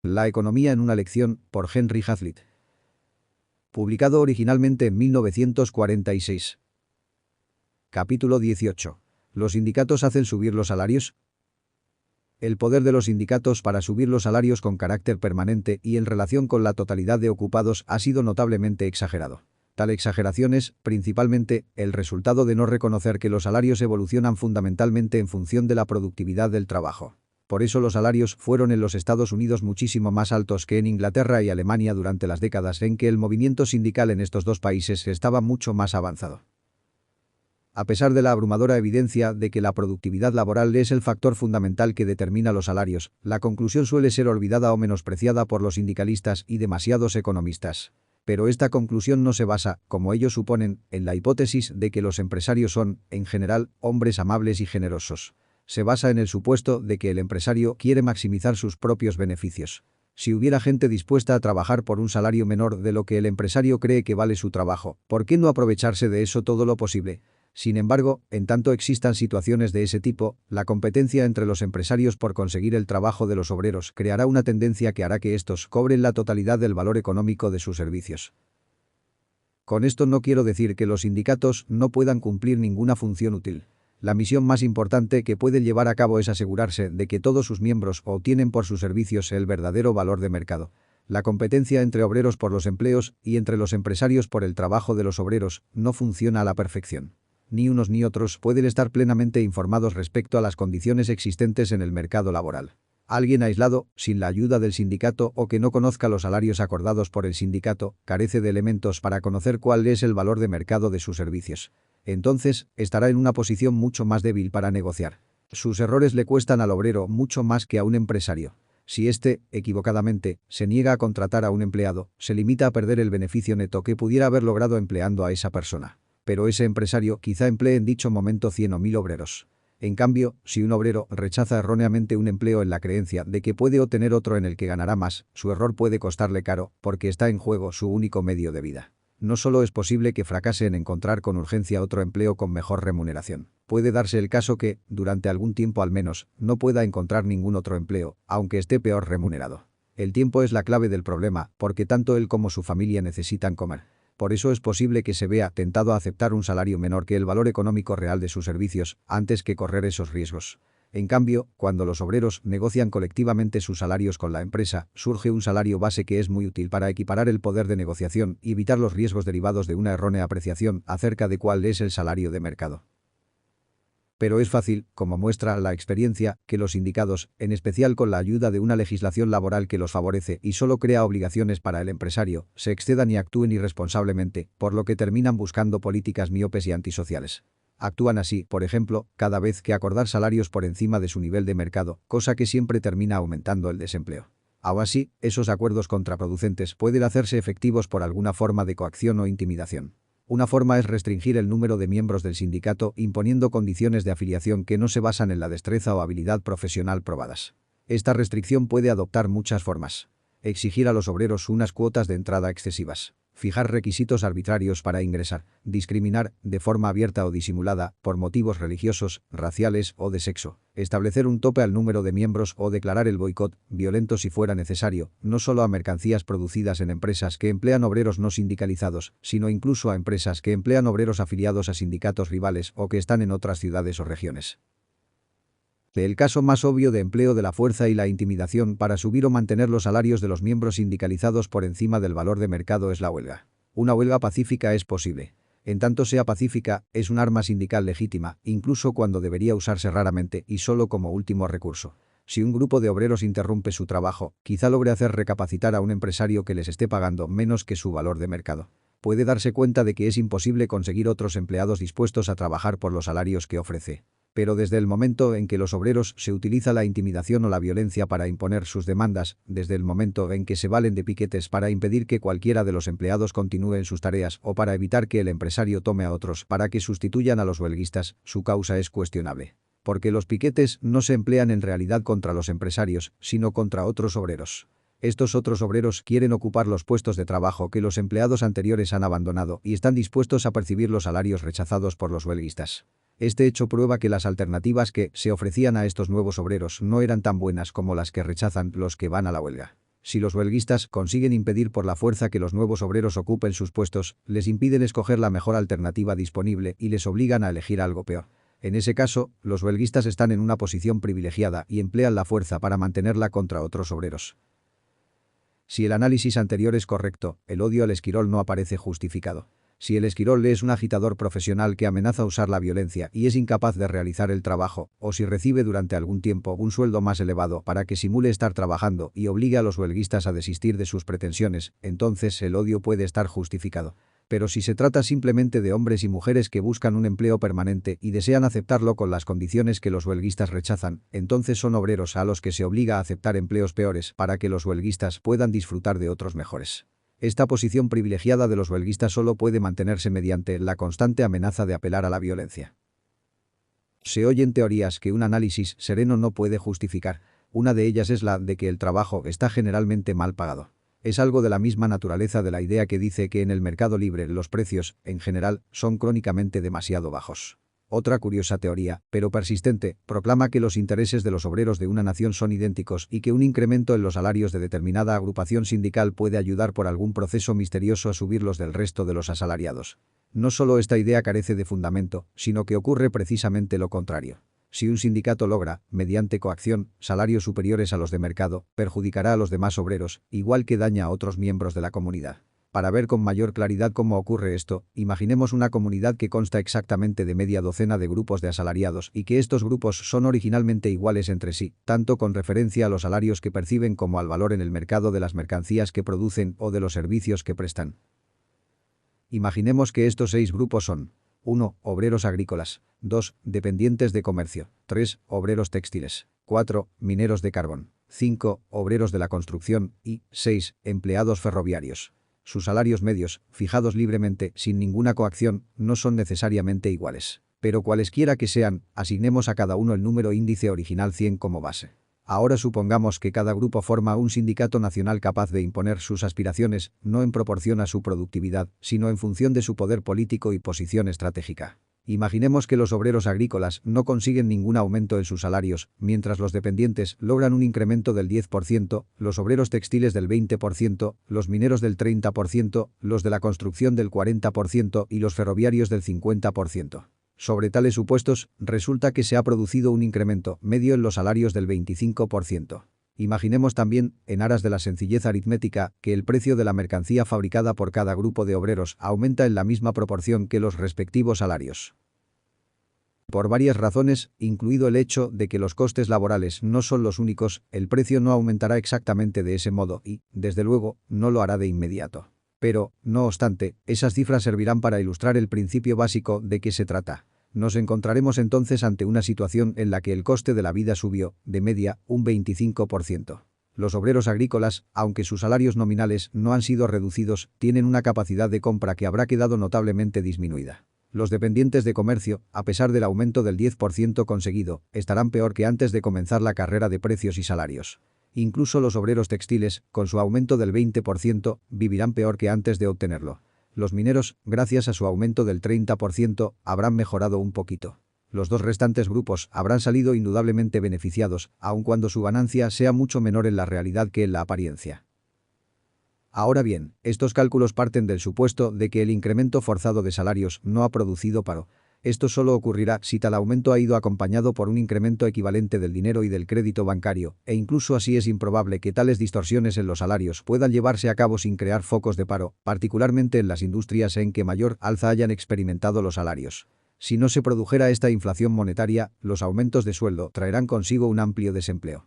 La economía en una lección, por Henry Hazlitt. Publicado originalmente en 1946. Capítulo 18. ¿Los sindicatos hacen subir los salarios? El poder de los sindicatos para subir los salarios con carácter permanente y en relación con la totalidad de ocupados ha sido notablemente exagerado. Tal exageración es, principalmente, el resultado de no reconocer que los salarios evolucionan fundamentalmente en función de la productividad del trabajo. Por eso los salarios fueron en los Estados Unidos muchísimo más altos que en Inglaterra y Alemania durante las décadas en que el movimiento sindical en estos dos países estaba mucho más avanzado. A pesar de la abrumadora evidencia de que la productividad laboral es el factor fundamental que determina los salarios, la conclusión suele ser olvidada o menospreciada por los sindicalistas y demasiados economistas. Pero esta conclusión no se basa, como ellos suponen, en la hipótesis de que los empresarios son, en general, hombres amables y generosos. Se basa en el supuesto de que el empresario quiere maximizar sus propios beneficios. Si hubiera gente dispuesta a trabajar por un salario menor de lo que el empresario cree que vale su trabajo, ¿por qué no aprovecharse de eso todo lo posible? Sin embargo, en tanto existan situaciones de ese tipo, la competencia entre los empresarios por conseguir el trabajo de los obreros creará una tendencia que hará que estos cobren la totalidad del valor económico de sus servicios. Con esto no quiero decir que los sindicatos no puedan cumplir ninguna función útil. La misión más importante que pueden llevar a cabo es asegurarse de que todos sus miembros obtienen por sus servicios el verdadero valor de mercado. La competencia entre obreros por los empleos y entre los empresarios por el trabajo de los obreros no funciona a la perfección. Ni unos ni otros pueden estar plenamente informados respecto a las condiciones existentes en el mercado laboral. Alguien aislado, sin la ayuda del sindicato o que no conozca los salarios acordados por el sindicato, carece de elementos para conocer cuál es el valor de mercado de sus servicios. Entonces, estará en una posición mucho más débil para negociar. Sus errores le cuestan al obrero mucho más que a un empresario. Si éste, equivocadamente, se niega a contratar a un empleado, se limita a perder el beneficio neto que pudiera haber logrado empleando a esa persona. Pero ese empresario quizá emplee en dicho momento 100 o 1000 obreros. En cambio, si un obrero rechaza erróneamente un empleo en la creencia de que puede obtener otro en el que ganará más, su error puede costarle caro, porque está en juego su único medio de vida. No solo es posible que fracase en encontrar con urgencia otro empleo con mejor remuneración. Puede darse el caso que, durante algún tiempo al menos, no pueda encontrar ningún otro empleo, aunque esté peor remunerado. El tiempo es la clave del problema, porque tanto él como su familia necesitan comer. Por eso es posible que se vea tentado a aceptar un salario menor que el valor económico real de sus servicios, antes que correr esos riesgos. En cambio, cuando los obreros negocian colectivamente sus salarios con la empresa, surge un salario base que es muy útil para equiparar el poder de negociación y evitar los riesgos derivados de una errónea apreciación acerca de cuál es el salario de mercado. Pero es fácil, como muestra la experiencia, que los sindicatos, en especial con la ayuda de una legislación laboral que los favorece y solo crea obligaciones para el empresario, se excedan y actúen irresponsablemente, por lo que terminan buscando políticas miopes y antisociales. Actúan así, por ejemplo, cada vez que acordar salarios por encima de su nivel de mercado, cosa que siempre termina aumentando el desempleo. Aún así, esos acuerdos contraproducentes pueden hacerse efectivos por alguna forma de coacción o intimidación. Una forma es restringir el número de miembros del sindicato imponiendo condiciones de afiliación que no se basan en la destreza o habilidad profesional probadas. Esta restricción puede adoptar muchas formas. Exigir a los obreros unas cuotas de entrada excesivas. Fijar requisitos arbitrarios para ingresar. Discriminar, de forma abierta o disimulada, por motivos religiosos, raciales o de sexo. Establecer un tope al número de miembros o declarar el boicot, violento si fuera necesario, no solo a mercancías producidas en empresas que emplean obreros no sindicalizados, sino incluso a empresas que emplean obreros afiliados a sindicatos rivales o que están en otras ciudades o regiones. El caso más obvio de empleo de la fuerza y la intimidación para subir o mantener los salarios de los miembros sindicalizados por encima del valor de mercado es la huelga. Una huelga pacífica es posible. En tanto sea pacífica, es un arma sindical legítima, incluso cuando debería usarse raramente y solo como último recurso. Si un grupo de obreros interrumpe su trabajo, quizá logre hacer recapacitar a un empresario que les esté pagando menos que su valor de mercado. Puede darse cuenta de que es imposible conseguir otros empleados dispuestos a trabajar por los salarios que ofrece. Pero desde el momento en que los obreros se utiliza la intimidación o la violencia para imponer sus demandas, desde el momento en que se valen de piquetes para impedir que cualquiera de los empleados continúe en sus tareas o para evitar que el empresario tome a otros para que sustituyan a los huelguistas, su causa es cuestionable. Porque los piquetes no se emplean en realidad contra los empresarios, sino contra otros obreros. Estos otros obreros quieren ocupar los puestos de trabajo que los empleados anteriores han abandonado y están dispuestos a percibir los salarios rechazados por los huelguistas. Este hecho prueba que las alternativas que se ofrecían a estos nuevos obreros no eran tan buenas como las que rechazan los que van a la huelga. Si los huelguistas consiguen impedir por la fuerza que los nuevos obreros ocupen sus puestos, les impiden escoger la mejor alternativa disponible y les obligan a elegir algo peor. En ese caso, los huelguistas están en una posición privilegiada y emplean la fuerza para mantenerla contra otros obreros. Si el análisis anterior es correcto, el odio al esquirol no aparece justificado. Si el esquirol es un agitador profesional que amenaza usar la violencia y es incapaz de realizar el trabajo, o si recibe durante algún tiempo un sueldo más elevado para que simule estar trabajando y obligue a los huelguistas a desistir de sus pretensiones, entonces el odio puede estar justificado. Pero si se trata simplemente de hombres y mujeres que buscan un empleo permanente y desean aceptarlo con las condiciones que los huelguistas rechazan, entonces son obreros a los que se obliga a aceptar empleos peores para que los huelguistas puedan disfrutar de otros mejores. Esta posición privilegiada de los huelguistas solo puede mantenerse mediante la constante amenaza de apelar a la violencia. Se oyen teorías que un análisis sereno no puede justificar. Una de ellas es la de que el trabajo está generalmente mal pagado. Es algo de la misma naturaleza de la idea que dice que en el mercado libre los precios, en general, son crónicamente demasiado bajos. Otra curiosa teoría, pero persistente, proclama que los intereses de los obreros de una nación son idénticos y que un incremento en los salarios de determinada agrupación sindical puede ayudar por algún proceso misterioso a subirlos del resto de los asalariados. No solo esta idea carece de fundamento, sino que ocurre precisamente lo contrario. Si un sindicato logra, mediante coacción, salarios superiores a los de mercado, perjudicará a los demás obreros, igual que daña a otros miembros de la comunidad. Para ver con mayor claridad cómo ocurre esto, imaginemos una comunidad que consta exactamente de media docena de grupos de asalariados y que estos grupos son originalmente iguales entre sí, tanto con referencia a los salarios que perciben como al valor en el mercado de las mercancías que producen o de los servicios que prestan. Imaginemos que estos 6 grupos son: 1. Obreros agrícolas. 2. Dependientes de comercio. 3. Obreros textiles. 4. Mineros de carbón. 5. Obreros de la construcción. Y 6. Empleados ferroviarios. Sus salarios medios, fijados libremente, sin ninguna coacción, no son necesariamente iguales. Pero cualesquiera que sean, asignemos a cada uno el número índice original 100 como base. Ahora supongamos que cada grupo forma un sindicato nacional capaz de imponer sus aspiraciones, no en proporción a su productividad, sino en función de su poder político y posición estratégica. Imaginemos que los obreros agrícolas no consiguen ningún aumento en sus salarios, mientras los dependientes logran un incremento del 10%, los obreros textiles del 20%, los mineros del 30%, los de la construcción del 40% y los ferroviarios del 50%. Sobre tales supuestos, resulta que se ha producido un incremento medio en los salarios del 25%. Imaginemos también, en aras de la sencillez aritmética, que el precio de la mercancía fabricada por cada grupo de obreros aumenta en la misma proporción que los respectivos salarios. Por varias razones, incluido el hecho de que los costes laborales no son los únicos, el precio no aumentará exactamente de ese modo y, desde luego, no lo hará de inmediato. Pero, no obstante, esas cifras servirán para ilustrar el principio básico de qué se trata. Nos encontraremos entonces ante una situación en la que el coste de la vida subió, de media, un 25%. Los obreros agrícolas, aunque sus salarios nominales no han sido reducidos, tienen una capacidad de compra que habrá quedado notablemente disminuida. Los dependientes de comercio, a pesar del aumento del 10% conseguido, estarán peor que antes de comenzar la carrera de precios y salarios. Incluso los obreros textiles, con su aumento del 20%, vivirán peor que antes de obtenerlo. Los mineros, gracias a su aumento del 30%, habrán mejorado un poquito. Los 2 restantes grupos habrán salido indudablemente beneficiados, aun cuando su ganancia sea mucho menor en la realidad que en la apariencia. Ahora bien, estos cálculos parten del supuesto de que el incremento forzado de salarios no ha producido paro. Esto solo ocurrirá si tal aumento ha ido acompañado por un incremento equivalente del dinero y del crédito bancario, e incluso así es improbable que tales distorsiones en los salarios puedan llevarse a cabo sin crear focos de paro, particularmente en las industrias en que mayor alza hayan experimentado los salarios. Si no se produjera esta inflación monetaria, los aumentos de sueldo traerán consigo un amplio desempleo.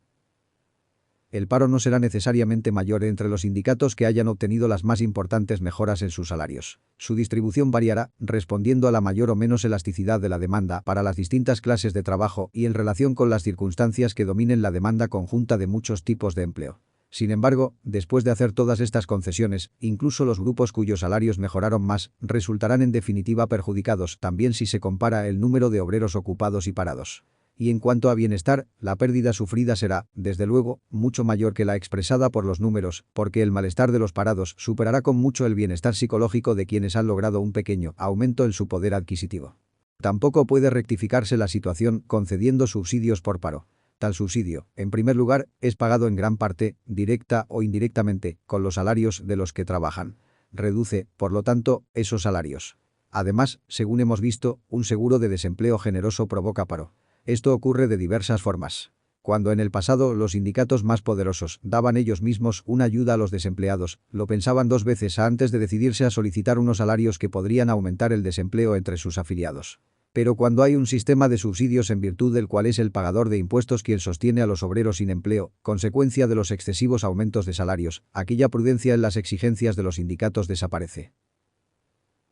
El paro no será necesariamente mayor entre los sindicatos que hayan obtenido las más importantes mejoras en sus salarios. Su distribución variará, respondiendo a la mayor o menos elasticidad de la demanda para las distintas clases de trabajo y en relación con las circunstancias que dominen la demanda conjunta de muchos tipos de empleo. Sin embargo, después de hacer todas estas concesiones, incluso los grupos cuyos salarios mejoraron más, resultarán en definitiva perjudicados también si se compara el número de obreros ocupados y parados. Y en cuanto a bienestar, la pérdida sufrida será, desde luego, mucho mayor que la expresada por los números, porque el malestar de los parados superará con mucho el bienestar psicológico de quienes han logrado un pequeño aumento en su poder adquisitivo. Tampoco puede rectificarse la situación concediendo subsidios por paro. Tal subsidio, en primer lugar, es pagado en gran parte, directa o indirectamente, con los salarios de los que trabajan. Reduce, por lo tanto, esos salarios. Además, según hemos visto, un seguro de desempleo generoso provoca paro. Esto ocurre de diversas formas. Cuando en el pasado los sindicatos más poderosos daban ellos mismos una ayuda a los desempleados, lo pensaban dos veces antes de decidirse a solicitar unos salarios que podrían aumentar el desempleo entre sus afiliados. Pero cuando hay un sistema de subsidios en virtud del cual es el pagador de impuestos quien sostiene a los obreros sin empleo, consecuencia de los excesivos aumentos de salarios, aquella prudencia en las exigencias de los sindicatos desaparece.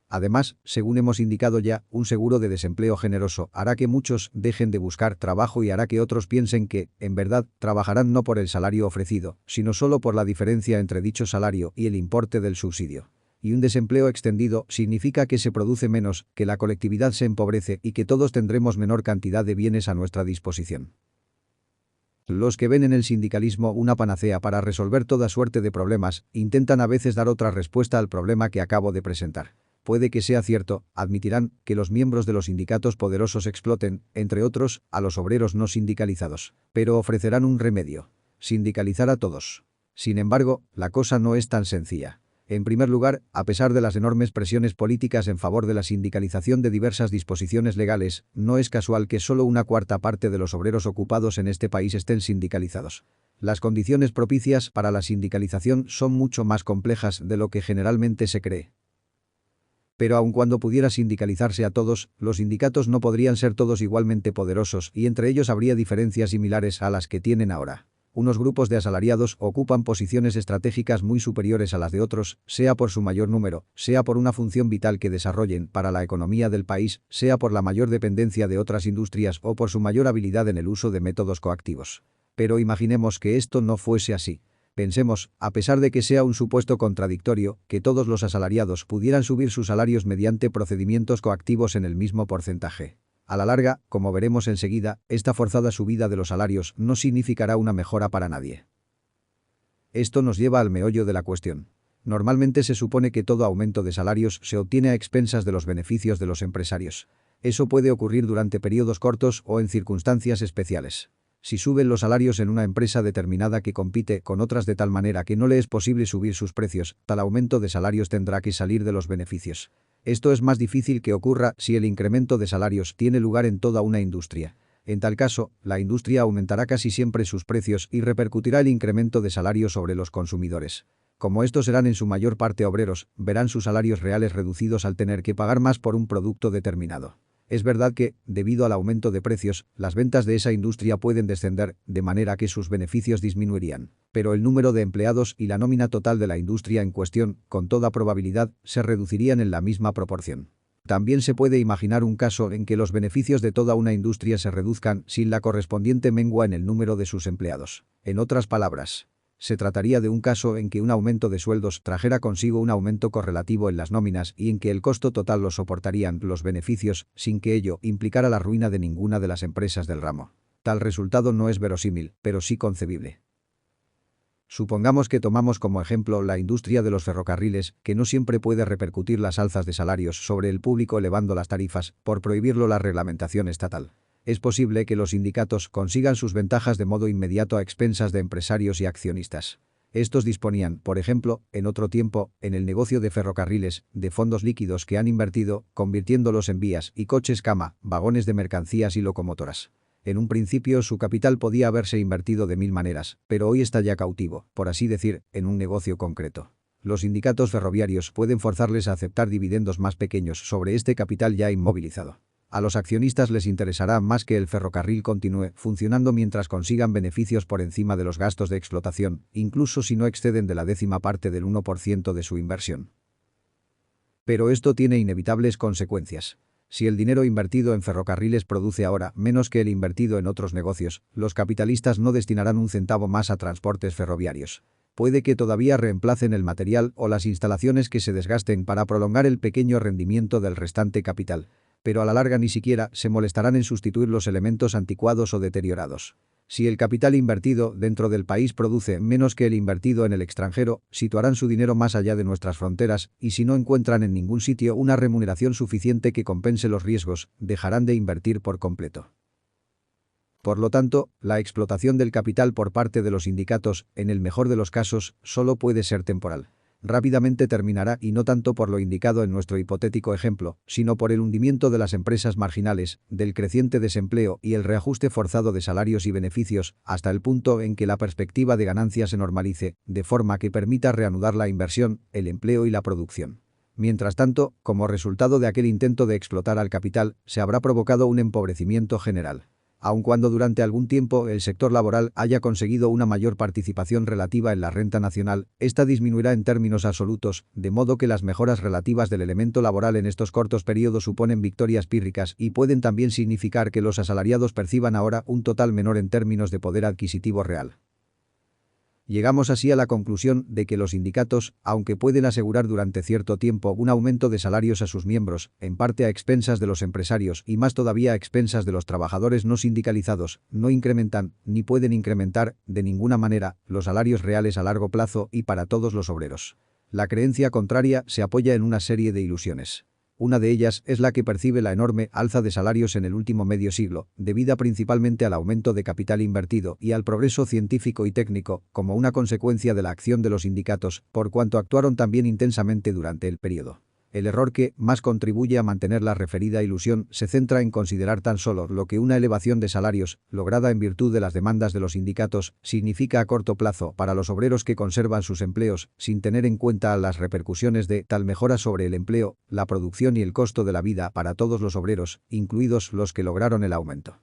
Además, según hemos indicado ya, un seguro de desempleo generoso hará que muchos dejen de buscar trabajo y hará que otros piensen que, en verdad, trabajarán no por el salario ofrecido, sino solo por la diferencia entre dicho salario y el importe del subsidio. Y un desempleo extendido significa que se produce menos, que la colectividad se empobrece y que todos tendremos menor cantidad de bienes a nuestra disposición. Los que ven en el sindicalismo una panacea para resolver toda suerte de problemas, intentan a veces dar otra respuesta al problema que acabo de presentar. Puede que sea cierto, admitirán, que los miembros de los sindicatos poderosos exploten, entre otros, a los obreros no sindicalizados. Pero ofrecerán un remedio: sindicalizar a todos. Sin embargo, la cosa no es tan sencilla. En primer lugar, a pesar de las enormes presiones políticas en favor de la sindicalización de diversas disposiciones legales, no es casual que solo una cuarta parte de los obreros ocupados en este país estén sindicalizados. Las condiciones propicias para la sindicalización son mucho más complejas de lo que generalmente se cree. Pero aun cuando pudiera sindicalizarse a todos, los sindicatos no podrían ser todos igualmente poderosos y entre ellos habría diferencias similares a las que tienen ahora. Unos grupos de asalariados ocupan posiciones estratégicas muy superiores a las de otros, sea por su mayor número, sea por una función vital que desarrollen para la economía del país, sea por la mayor dependencia de otras industrias o por su mayor habilidad en el uso de métodos coactivos. Pero imaginemos que esto no fuese así. Pensemos, a pesar de que sea un supuesto contradictorio, que todos los asalariados pudieran subir sus salarios mediante procedimientos coactivos en el mismo porcentaje. A la larga, como veremos enseguida, esta forzada subida de los salarios no significará una mejora para nadie. Esto nos lleva al meollo de la cuestión. Normalmente se supone que todo aumento de salarios se obtiene a expensas de los beneficios de los empresarios. Eso puede ocurrir durante periodos cortos o en circunstancias especiales. Si suben los salarios en una empresa determinada que compite con otras de tal manera que no le es posible subir sus precios, tal aumento de salarios tendrá que salir de los beneficios. Esto es más difícil que ocurra si el incremento de salarios tiene lugar en toda una industria. En tal caso, la industria aumentará casi siempre sus precios y repercutirá el incremento de salarios sobre los consumidores. Como estos serán en su mayor parte obreros, verán sus salarios reales reducidos al tener que pagar más por un producto determinado. Es verdad que, debido al aumento de precios, las ventas de esa industria pueden descender, de manera que sus beneficios disminuirían. Pero el número de empleados y la nómina total de la industria en cuestión, con toda probabilidad, se reducirían en la misma proporción. También se puede imaginar un caso en que los beneficios de toda una industria se reduzcan sin la correspondiente mengua en el número de sus empleados. En otras palabras, se trataría de un caso en que un aumento de sueldos trajera consigo un aumento correlativo en las nóminas y en que el costo total lo soportarían los beneficios, sin que ello implicara la ruina de ninguna de las empresas del ramo. Tal resultado no es verosímil, pero sí concebible. Supongamos que tomamos como ejemplo la industria de los ferrocarriles, que no siempre puede repercutir las alzas de salarios sobre el público elevando las tarifas, por prohibirlo la reglamentación estatal. Es posible que los sindicatos consigan sus ventajas de modo inmediato a expensas de empresarios y accionistas. Estos disponían, por ejemplo, en otro tiempo, en el negocio de ferrocarriles, de fondos líquidos que han invertido, convirtiéndolos en vías y coches cama, vagones de mercancías y locomotoras. En un principio su capital podía haberse invertido de mil maneras, pero hoy está ya cautivo, por así decir, en un negocio concreto. Los sindicatos ferroviarios pueden forzarles a aceptar dividendos más pequeños sobre este capital ya inmovilizado. A los accionistas les interesará más que el ferrocarril continúe funcionando mientras consigan beneficios por encima de los gastos de explotación, incluso si no exceden de la 10ª parte del 1% de su inversión. Pero esto tiene inevitables consecuencias. Si el dinero invertido en ferrocarriles produce ahora menos que el invertido en otros negocios, los capitalistas no destinarán un centavo más a transportes ferroviarios. Puede que todavía reemplacen el material o las instalaciones que se desgasten para prolongar el pequeño rendimiento del restante capital. Pero a la larga ni siquiera se molestarán en sustituir los elementos anticuados o deteriorados. Si el capital invertido dentro del país produce menos que el invertido en el extranjero, situarán su dinero más allá de nuestras fronteras y si no encuentran en ningún sitio una remuneración suficiente que compense los riesgos, dejarán de invertir por completo. Por lo tanto, la explotación del capital por parte de los sindicatos, en el mejor de los casos, solo puede ser temporal. Rápidamente terminará y no tanto por lo indicado en nuestro hipotético ejemplo, sino por el hundimiento de las empresas marginales, del creciente desempleo y el reajuste forzado de salarios y beneficios, hasta el punto en que la perspectiva de ganancia se normalice, de forma que permita reanudar la inversión, el empleo y la producción. Mientras tanto, como resultado de aquel intento de explotar al capital, se habrá provocado un empobrecimiento general. Aun cuando durante algún tiempo el sector laboral haya conseguido una mayor participación relativa en la renta nacional, esta disminuirá en términos absolutos, de modo que las mejoras relativas del elemento laboral en estos cortos periodos suponen victorias pírricas y pueden también significar que los asalariados perciban ahora un total menor en términos de poder adquisitivo real. Llegamos así a la conclusión de que los sindicatos, aunque pueden asegurar durante cierto tiempo un aumento de salarios a sus miembros, en parte a expensas de los empresarios y más todavía a expensas de los trabajadores no sindicalizados, no incrementan, ni pueden incrementar, de ninguna manera, los salarios reales a largo plazo y para todos los obreros. La creencia contraria se apoya en una serie de ilusiones. Una de ellas es la que percibe la enorme alza de salarios en el último medio siglo, debida principalmente al aumento de capital invertido y al progreso científico y técnico, como una consecuencia de la acción de los sindicatos, por cuanto actuaron también intensamente durante el periodo. El error que más contribuye a mantener la referida ilusión se centra en considerar tan solo lo que una elevación de salarios, lograda en virtud de las demandas de los sindicatos, significa a corto plazo para los obreros que conservan sus empleos, sin tener en cuenta las repercusiones de tal mejora sobre el empleo, la producción y el costo de la vida para todos los obreros, incluidos los que lograron el aumento.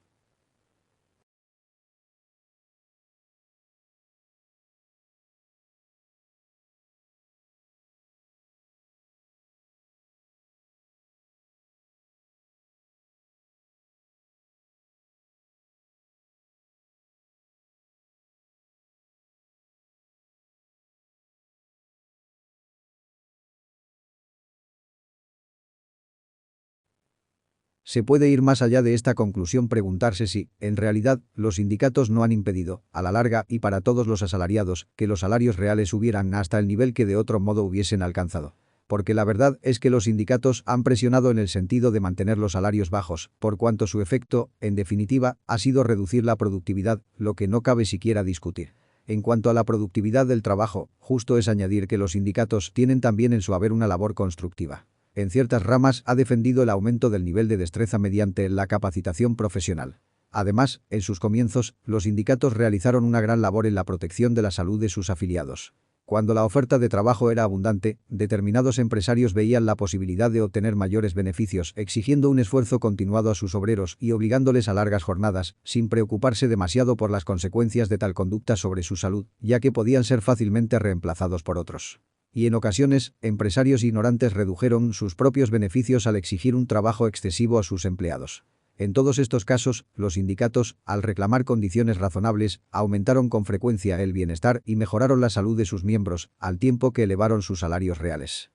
Se puede ir más allá de esta conclusión preguntarse si, en realidad, los sindicatos no han impedido, a la larga y para todos los asalariados, que los salarios reales subieran hasta el nivel que de otro modo hubiesen alcanzado. Porque la verdad es que los sindicatos han presionado en el sentido de mantener los salarios bajos, por cuanto su efecto, en definitiva, ha sido reducir la productividad, lo que no cabe siquiera discutir. En cuanto a la productividad del trabajo, justo es añadir que los sindicatos tienen también en su haber una labor constructiva. En ciertas ramas ha defendido el aumento del nivel de destreza mediante la capacitación profesional. Además, en sus comienzos, los sindicatos realizaron una gran labor en la protección de la salud de sus afiliados. Cuando la oferta de trabajo era abundante, determinados empresarios veían la posibilidad de obtener mayores beneficios, exigiendo un esfuerzo continuado a sus obreros y obligándoles a largas jornadas, sin preocuparse demasiado por las consecuencias de tal conducta sobre su salud, ya que podían ser fácilmente reemplazados por otros. Y en ocasiones, empresarios ignorantes redujeron sus propios beneficios al exigir un trabajo excesivo a sus empleados. En todos estos casos, los sindicatos, al reclamar condiciones razonables, aumentaron con frecuencia el bienestar y mejoraron la salud de sus miembros, al tiempo que elevaron sus salarios reales.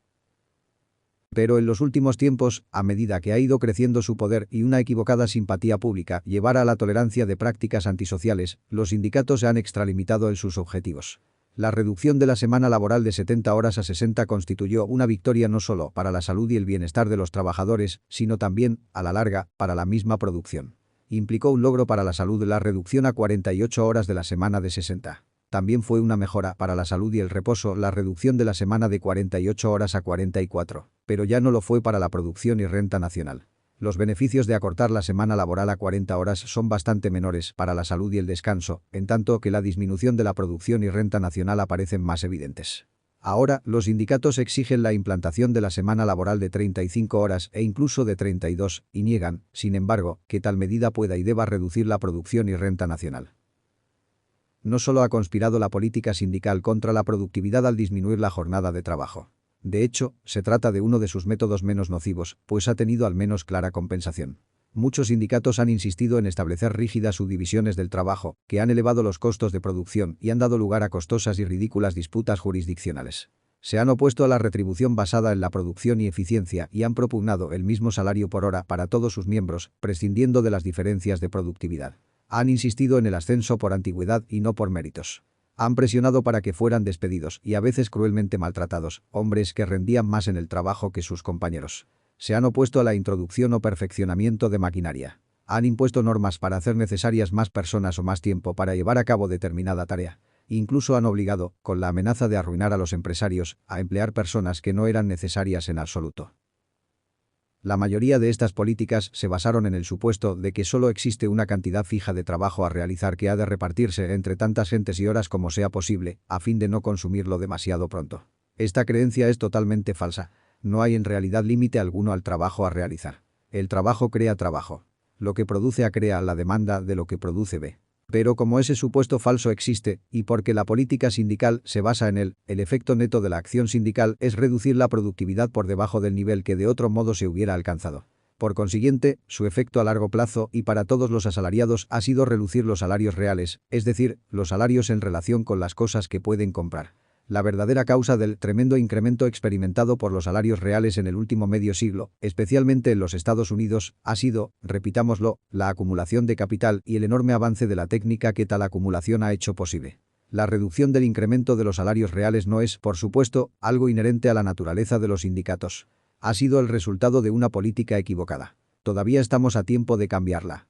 Pero en los últimos tiempos, a medida que ha ido creciendo su poder y una equivocada simpatía pública llevara a la tolerancia de prácticas antisociales, los sindicatos se han extralimitado en sus objetivos. La reducción de la semana laboral de 70 horas a 60 constituyó una victoria no solo para la salud y el bienestar de los trabajadores, sino también, a la larga, para la misma producción. Implicó un logro para la salud la reducción a 48 horas de la semana de 60. También fue una mejora para la salud y el reposo la reducción de la semana de 48 horas a 44, pero ya no lo fue para la producción y renta nacional. Los beneficios de acortar la semana laboral a 40 horas son bastante menores para la salud y el descanso, en tanto que la disminución de la producción y renta nacional aparecen más evidentes. Ahora, los sindicatos exigen la implantación de la semana laboral de 35 horas e incluso de 32, y niegan, sin embargo, que tal medida pueda y deba reducir la producción y renta nacional. No solo ha conspirado la política sindical contra la productividad al disminuir la jornada de trabajo. De hecho, se trata de uno de sus métodos menos nocivos, pues ha tenido al menos clara compensación. Muchos sindicatos han insistido en establecer rígidas subdivisiones del trabajo, que han elevado los costos de producción y han dado lugar a costosas y ridículas disputas jurisdiccionales. Se han opuesto a la retribución basada en la producción y eficiencia y han propugnado el mismo salario por hora para todos sus miembros, prescindiendo de las diferencias de productividad. Han insistido en el ascenso por antigüedad y no por méritos. Han presionado para que fueran despedidos y a veces cruelmente maltratados, hombres que rendían más en el trabajo que sus compañeros. Se han opuesto a la introducción o perfeccionamiento de maquinaria. Han impuesto normas para hacer necesarias más personas o más tiempo para llevar a cabo determinada tarea. Incluso han obligado, con la amenaza de arruinar a los empresarios, a emplear personas que no eran necesarias en absoluto. La mayoría de estas políticas se basaron en el supuesto de que solo existe una cantidad fija de trabajo a realizar que ha de repartirse entre tantas gentes y horas como sea posible, a fin de no consumirlo demasiado pronto. Esta creencia es totalmente falsa. No hay en realidad límite alguno al trabajo a realizar. El trabajo crea trabajo. Lo que produce A crea la demanda de lo que produce B. Pero como ese supuesto falso existe, y porque la política sindical se basa en él, el efecto neto de la acción sindical es reducir la productividad por debajo del nivel que de otro modo se hubiera alcanzado. Por consiguiente, su efecto a largo plazo y para todos los asalariados ha sido reducir los salarios reales, es decir, los salarios en relación con las cosas que pueden comprar. La verdadera causa del tremendo incremento experimentado por los salarios reales en el último medio siglo, especialmente en los Estados Unidos, ha sido, repitámoslo, la acumulación de capital y el enorme avance de la técnica que tal acumulación ha hecho posible. La reducción del incremento de los salarios reales no es, por supuesto, algo inherente a la naturaleza de los sindicatos. Ha sido el resultado de una política equivocada. Todavía estamos a tiempo de cambiarla.